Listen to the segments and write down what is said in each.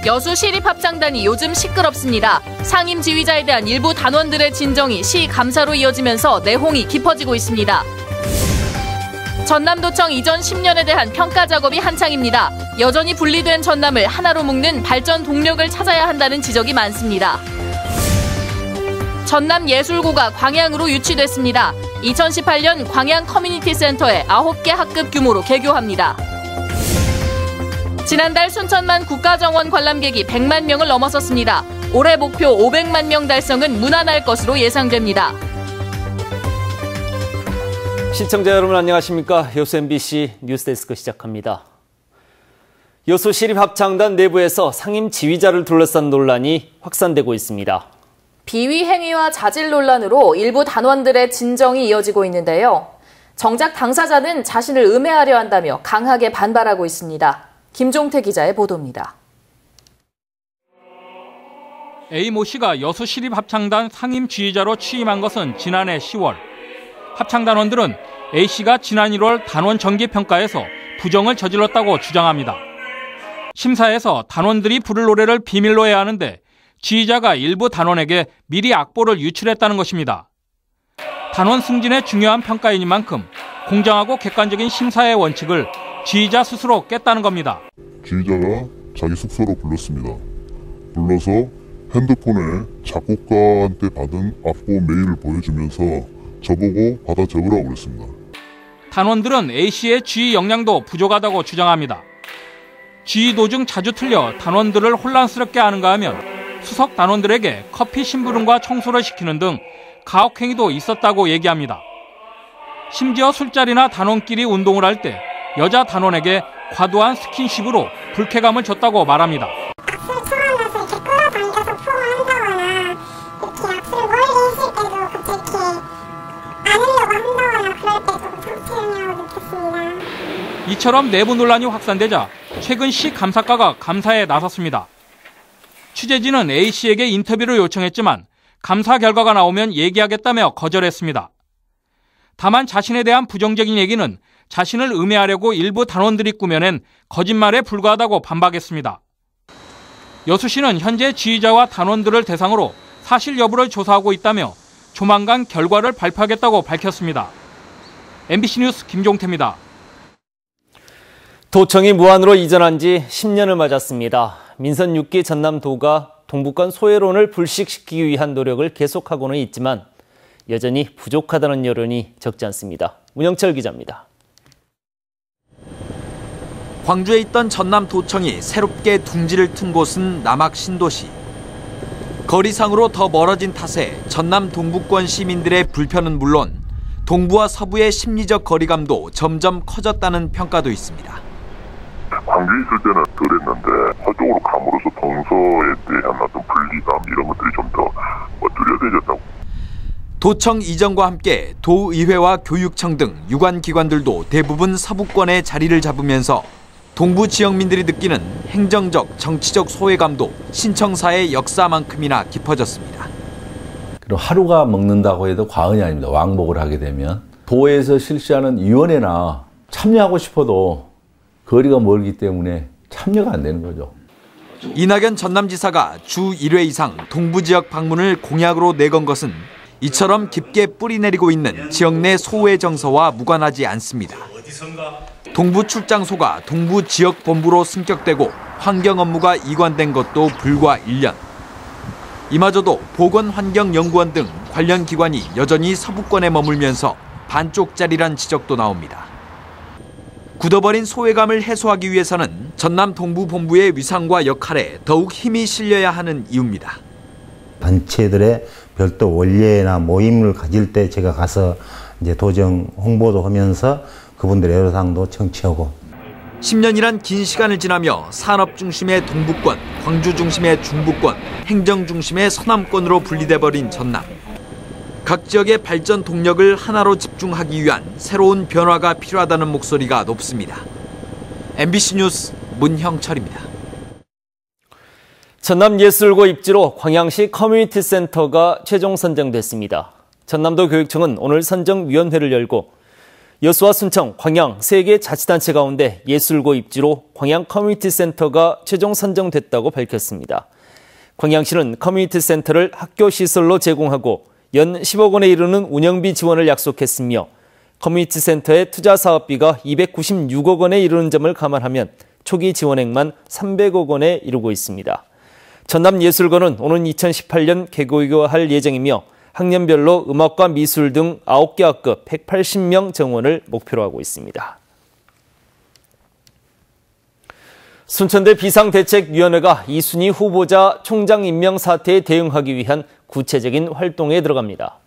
여수 시립합창단이 요즘 시끄럽습니다. 상임 지휘자에 대한 일부 단원들의 진정이 시 감사로 이어지면서 내홍이 깊어지고 있습니다. 전남도청 이전 10년에 대한 평가 작업이 한창입니다. 여전히 분리된 전남을 하나로 묶는 발전 동력을 찾아야 한다는 지적이 많습니다. 전남예술고가 광양으로 유치됐습니다. 2018년 광양 커뮤니티 센터에 9개 학급 규모로 개교합니다. 지난달 순천만 국가정원 관람객이 100만 명을 넘어섰습니다. 올해 목표 500만 명 달성은 무난할 것으로 예상됩니다. 시청자 여러분 안녕하십니까? 여수 MBC 뉴스데스크 시작합니다. 여수 시립합창단 내부에서 상임 지휘자를 둘러싼 논란이 확산되고 있습니다. 비위 행위와 자질 논란으로 일부 단원들의 진정이 이어지고 있는데요. 정작 당사자는 자신을 음해하려 한다며 강하게 반발하고 있습니다. 김종태 기자의 보도입니다. A모 씨가 여수 시립합창단 상임 지휘자로 취임한 것은 지난해 10월. 합창단원들은 A 씨가 지난 1월 단원 정기평가에서 부정을 저질렀다고 주장합니다. 심사에서 단원들이 부를 노래를 비밀로 해야 하는데 지휘자가 일부 단원에게 미리 악보를 유출했다는 것입니다. 단원 승진의 중요한 평가이니만큼 공정하고 객관적인 심사의 원칙을 지휘자 스스로 깼다는 겁니다. 지휘자가 자기 숙소로 불렀습니다. 불러서 핸드폰에 작곡가한테 받은 악보 메일을 보여주면서 저보고 받아 적으라고 그랬습니다. 단원들은 A씨의 지휘 역량도 부족하다고 주장합니다. 지휘 도중 자주 틀려 단원들을 혼란스럽게 하는가 하면 수석 단원들에게 커피 심부름과 청소를 시키는 등 가혹행위도 있었다고 얘기합니다. 심지어 술자리나 단원끼리 운동을 할 때 여자 단원에게 과도한 스킨십으로 불쾌감을 줬다고 말합니다. 악수를 좋아하면서 이렇게 끌어당겨서 포옹한다거나 이렇게 악수를 멀리 했을 때도 그렇게 안으려고 한다거나 그럴 때 좀 불쾌하냐고 느꼈습니다. 이처럼 내부 논란이 확산되자 최근 시 감사과가 감사에 나섰습니다. 취재진은 A씨에게 인터뷰를 요청했지만 감사 결과가 나오면 얘기하겠다며 거절했습니다. 다만 자신에 대한 부정적인 얘기는 자신을 음해하려고 일부 단원들이 꾸며낸 거짓말에 불과하다고 반박했습니다. 여수시는 현재 지휘자와 단원들을 대상으로 사실 여부를 조사하고 있다며 조만간 결과를 발표하겠다고 밝혔습니다. MBC 뉴스 김종태입니다. 도청이 무안으로 이전한 지 10년을 맞았습니다. 민선 6기 전남도가 동북권 소외론을 불식시키기 위한 노력을 계속하고는 있지만 여전히 부족하다는 여론이 적지 않습니다. 문영철 기자입니다. 광주에 있던 전남도청이 새롭게 둥지를 튼 곳은 남학 신도시. 거리상으로 더 멀어진 탓에 전남 동북권 시민들의 불편은 물론 동부와 서부의 심리적 거리감도 점점 커졌다는 평가도 있습니다. 광주에 있을 때는 덜했는데 서쪽으로 감으로써 동서에 대한 어떤 분리감 이런 것들이 좀 더 뚜렷해졌다고. 도청 이전과 함께 도의회와 교육청 등 유관기관들도 대부분 서부권에 자리를 잡으면서 동부 지역민들이 느끼는 행정적, 정치적 소외감도 신청사의 역사만큼이나 깊어졌습니다. 그리고 하루가 먹는다고 해도 과언이 아닙니다. 왕복을 하게 되면. 도에서 실시하는 위원회나 참여하고 싶어도 거리가 멀기 때문에 참여가 안 되는 거죠. 이낙연 전남지사가 주 1회 이상 동부 지역 방문을 공약으로 내건 것은 이처럼 깊게 뿌리내리고 있는 지역 내 소외 정서와 무관하지 않습니다. 동부 출장소가 동부 지역 본부로 승격되고 환경 업무가 이관된 것도 불과 1년. 이마저도 보건환경연구원 등 관련 기관이 여전히 서부권에 머물면서 반쪽짜리란 지적도 나옵니다. 굳어버린 소외감을 해소하기 위해서는 전남 동부 본부의 위상과 역할에 더욱 힘이 실려야 하는 이유입니다. 단체들의 별도 원례나 모임을 가질 때 제가 가서 이제 도정 홍보도 하면서 그분들의 애로사항도 청취하고. 10년이란 긴 시간을 지나며 산업 중심의 동부권, 광주 중심의 중부권, 행정 중심의 서남권으로 분리돼 버린 전남. 각 지역의 발전 동력을 하나로 집중하기 위한 새로운 변화가 필요하다는 목소리가 높습니다. MBC 뉴스 문형철입니다. 전남예술고 입지로 광양시 커뮤니티 센터가 최종 선정됐습니다. 전남도 교육청은 오늘 선정위원회를 열고 여수와 순청, 광양 3개 자치단체 가운데 예술고 입지로 광양 커뮤니티 센터가 최종 선정됐다고 밝혔습니다. 광양시는 커뮤니티 센터를 학교 시설로 제공하고 연 10억 원에 이르는 운영비 지원을 약속했으며 커뮤니티 센터의 투자 사업비가 296억 원에 이르는 점을 감안하면 초기 지원액만 300억 원에 이르고 있습니다. 전남예술고는 오는 2018년 개교할 예정이며 학년별로 음악과 미술 등 9개 학급 180명 정원을 목표로 하고 있습니다. 순천대 비상대책위원회가 이순희 후보자 총장 임명 사태에 대응하기 위한 구체적인 활동에 들어갑니다.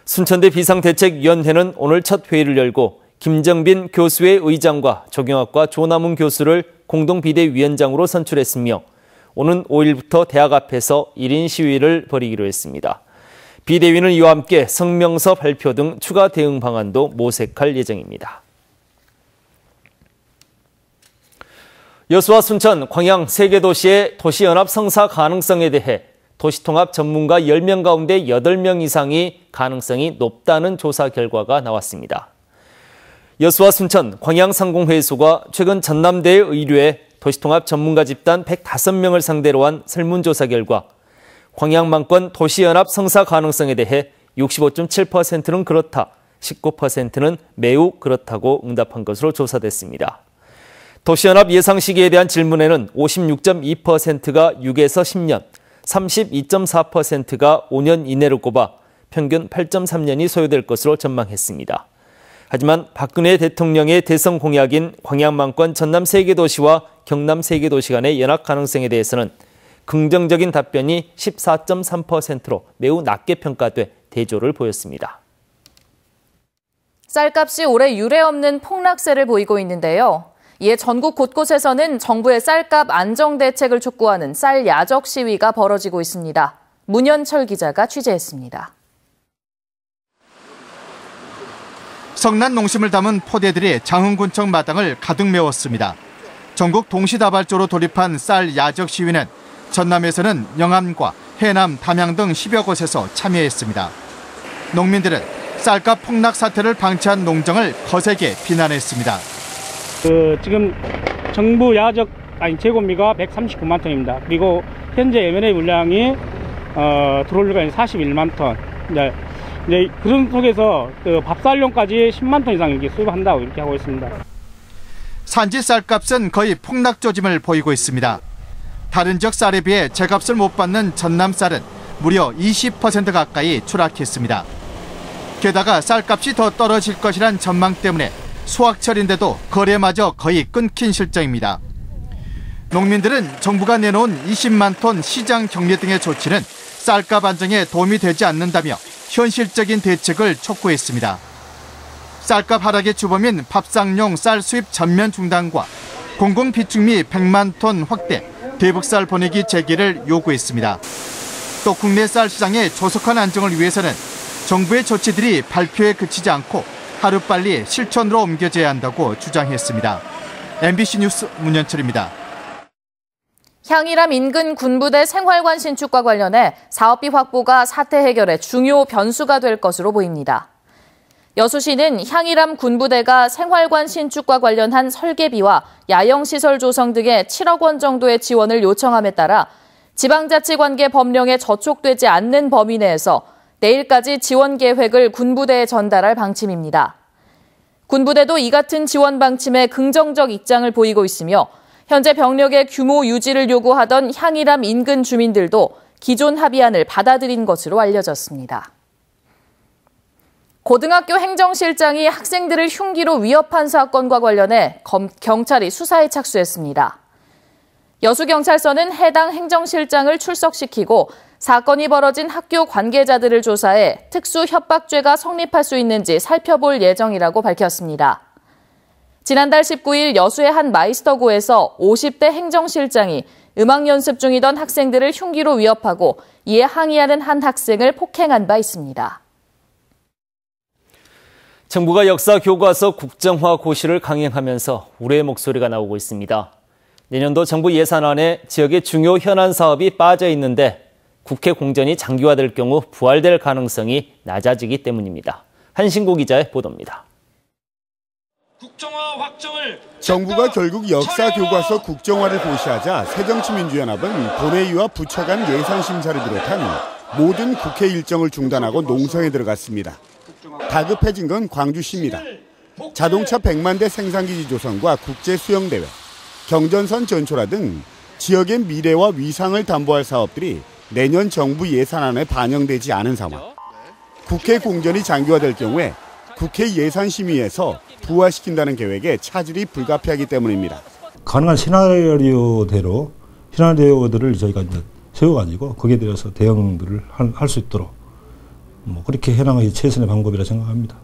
순천대 비상대책위원회는 오늘 첫 회의를 열고 김정빈 교수의 의장과 조경학과 조남훈 교수를 공동비대위원장으로 선출했으며 오는 5일부터 대학 앞에서 1인 시위를 벌이기로 했습니다. 비대위는 이와 함께 성명서 발표 등 추가 대응 방안도 모색할 예정입니다. 여수와 순천, 광양 3개 도시의 도시연합 성사 가능성에 대해 도시통합 전문가 10명 가운데 8명 이상이 가능성이 높다는 조사 결과가 나왔습니다. 여수와 순천, 광양 상공회의소가 최근 전남대에 의뢰해 도시통합 전문가 집단 105명을 상대로 한 설문조사 결과 광양만권 도시연합 성사 가능성에 대해 65.7%는 그렇다, 19%는 매우 그렇다고 응답한 것으로 조사됐습니다. 도시연합 예상 시기에 대한 질문에는 56.2%가 6에서 10년, 32.4%가 5년 이내로 꼽아 평균 8.3년이 소요될 것으로 전망했습니다. 하지만 박근혜 대통령의 대선 공약인 광양만권 전남 3개 도시와 경남 3개 도시 간의 연합 가능성에 대해서는 긍정적인 답변이 14.3%로 매우 낮게 평가돼 대조를 보였습니다. 쌀값이 올해 유례없는 폭락세를 보이고 있는데요. 이에 전국 곳곳에서는 정부의 쌀값 안정 대책을 촉구하는 쌀 야적 시위가 벌어지고 있습니다. 문현철 기자가 취재했습니다. 성난 농심을 담은 포대들이 장흥군청 마당을 가득 메웠습니다. 전국 동시다발적으로 돌입한 쌀 야적 시위는 전남에서는 영암과 해남, 담양 등 10여 곳에서 참여했습니다. 농민들은 쌀값 폭락 사태를 방치한 농정을 거세게 비난했습니다. 지금 정부 야적 재고미가 139만 톤입니다. 그리고 현재 M&A 물량이 들어올 가 41만 톤. 이제 그런 속에서 밥쌀용까지 10만 톤 이상 이렇게 수입한다고 이렇게 하고 있습니다. 산지 쌀값은 거의 폭락 조짐을 보이고 있습니다. 다른 지역 쌀에 비해 제값을 못 받는 전남 쌀은 무려 20% 가까이 추락했습니다. 게다가 쌀값이 더 떨어질 것이란 전망 때문에 수확철인데도 거래마저 거의 끊긴 실정입니다. 농민들은 정부가 내놓은 20만 톤 시장 격리 등의 조치는 쌀값 안정에 도움이 되지 않는다며 현실적인 대책을 촉구했습니다. 쌀값 하락의 주범인 밥상용 쌀 수입 전면 중단과 공공비축미 100만 톤 확대, 대북쌀 보내기 재개를 요구했습니다. 또 국내 쌀 시장의 조속한 안정을 위해서는 정부의 조치들이 발표에 그치지 않고 하루빨리 실천으로 옮겨져야 한다고 주장했습니다. MBC 뉴스 문현철입니다. 향일암 인근 군부대 생활관 신축과 관련해 사업비 확보가 사태 해결의 중요 변수가 될 것으로 보입니다. 여수시는 향일암 군부대가 생활관 신축과 관련한 설계비와 야영시설 조성 등의 7억 원 정도의 지원을 요청함에 따라 지방자치관계 법령에 저촉되지 않는 범위 내에서 내일까지 지원 계획을 군부대에 전달할 방침입니다. 군부대도 이 같은 지원 방침에 긍정적 입장을 보이고 있으며 현재 병력의 규모 유지를 요구하던 향일암 인근 주민들도 기존 합의안을 받아들인 것으로 알려졌습니다. 고등학교 행정실장이 학생들을 흉기로 위협한 사건과 관련해 경찰이 수사에 착수했습니다. 여수경찰서는 해당 행정실장을 출석시키고 사건이 벌어진 학교 관계자들을 조사해 특수협박죄가 성립할 수 있는지 살펴볼 예정이라고 밝혔습니다. 지난달 19일 여수의 한 마이스터고에서 50대 행정실장이 음악 연습 중이던 학생들을 흉기로 위협하고 이에 항의하는 한 학생을 폭행한 바 있습니다. 정부가 역사 교과서 국정화 고시를 강행하면서 우려의 목소리가 나오고 있습니다. 내년도 정부 예산안에 지역의 중요 현안 사업이 빠져 있는데 국회 공전이 장기화될 경우 부활될 가능성이 낮아지기 때문입니다. 한신구 기자의 보도입니다. 정부가 결국 역사 교과서 국정화를 고시하자 새정치민주연합은 본회의와 부처 간 예산 심사를 비롯한 모든 국회 일정을 중단하고 농성에 들어갔습니다. 다급해진 건 광주시입니다. 자동차 100만 대 생산기지 조성과 국제수영대회, 경전선 전초라 등 지역의 미래와 위상을 담보할 사업들이 내년 정부 예산안에 반영되지 않은 상황. 국회 공전이 장기화될 경우에 국회 예산심의에서 부활시킨다는 계획에 차질이 불가피하기 때문입니다. 가능한 시나리오들을 저희가 이제 세워가지고 거기에 대해서 대응들을 할 수 있도록 그렇게 해나가는 게 최선의 방법이라 생각합니다.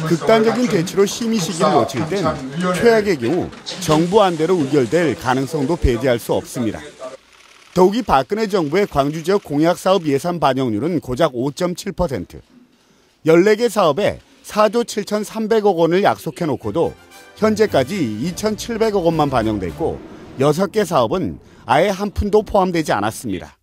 극단적인 대치로 심의 시기를 놓칠 땐 최악의 경우 정부 안대로 의결될 가능성도 배제할 수 없습니다. 더욱이 박근혜 정부의 광주 지역 공약사업 예산 반영률은 고작 5.7%. 14개 사업에 4조 7,300억 원을 약속해놓고도 현재까지 2,700억 원만 반영됐고 6개 사업은 아예 한 푼도 포함되지 않았습니다.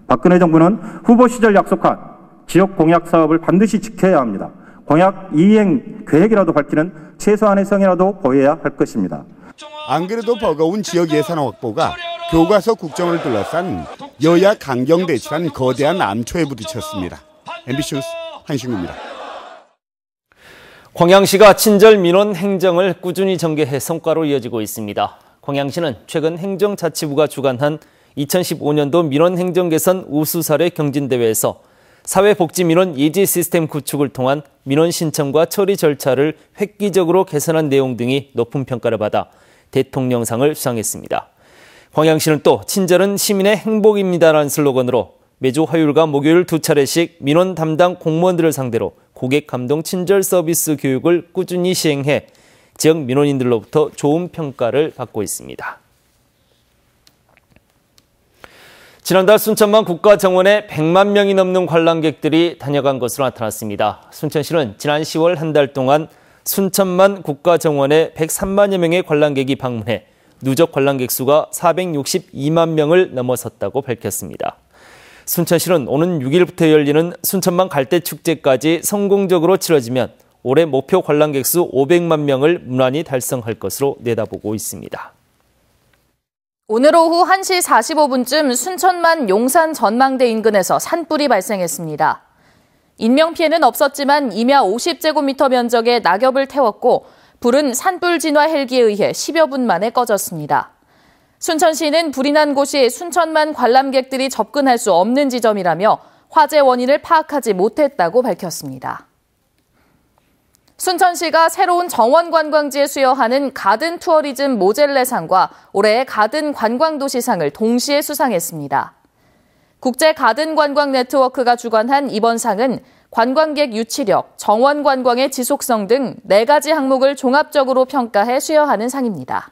박근혜 정부는 후보 시절 약속한 지역 공약 사업을 반드시 지켜야 합니다. 공약 이행 계획이라도 밝히는 최소한의 성이라도 보여야 할 것입니다. 안 그래도 버거운 지역 예산 확보가 교과서 국정을 둘러싼 여야 강경 대치란 거대한 암초에 부딪혔습니다. MBC 뉴스 한신구입니다. 광양시가 친절 민원 행정을 꾸준히 전개해 성과로 이어지고 있습니다. 광양시는 최근 행정자치부가 주관한 2015년도 민원행정 개선 우수 사례 경진대회에서 사회복지민원 예지 시스템 구축을 통한 민원 신청과 처리 절차를 획기적으로 개선한 내용 등이 높은 평가를 받아 대통령상을 수상했습니다. 광양시는 또 친절은 시민의 행복입니다라는 슬로건으로 매주 화요일과 목요일 2차례씩 민원 담당 공무원들을 상대로 고객 감동 친절 서비스 교육을 꾸준히 시행해 지역 민원인들로부터 좋은 평가를 받고 있습니다. 지난달 순천만 국가정원에 100만 명이 넘는 관람객들이 다녀간 것으로 나타났습니다. 순천시는 지난 10월 한 달 동안 순천만 국가정원에 103만여 명의 관람객이 방문해 누적 관람객 수가 462만 명을 넘어섰다고 밝혔습니다. 순천시는 오는 6일부터 열리는 순천만 갈대축제까지 성공적으로 치러지면 올해 목표 관람객 수 500만 명을 무난히 달성할 것으로 내다보고 있습니다. 오늘 오후 1시 45분쯤 순천만 용산 전망대 인근에서 산불이 발생했습니다. 인명피해는 없었지만 임야 50제곱미터 면적의 낙엽을 태웠고 불은 산불 진화 헬기에 의해 10여 분 만에 꺼졌습니다. 순천시는 불이 난 곳이 순천만 관람객들이 접근할 수 없는 지점이라며 화재 원인을 파악하지 못했다고 밝혔습니다. 순천시가 새로운 정원 관광지에 수여하는 가든 투어리즘 모젤레상과 올해의 가든 관광도시상을 동시에 수상했습니다. 국제 가든 관광 네트워크가 주관한 이번 상은 관광객 유치력, 정원 관광의 지속성 등 4가지 항목을 종합적으로 평가해 수여하는 상입니다.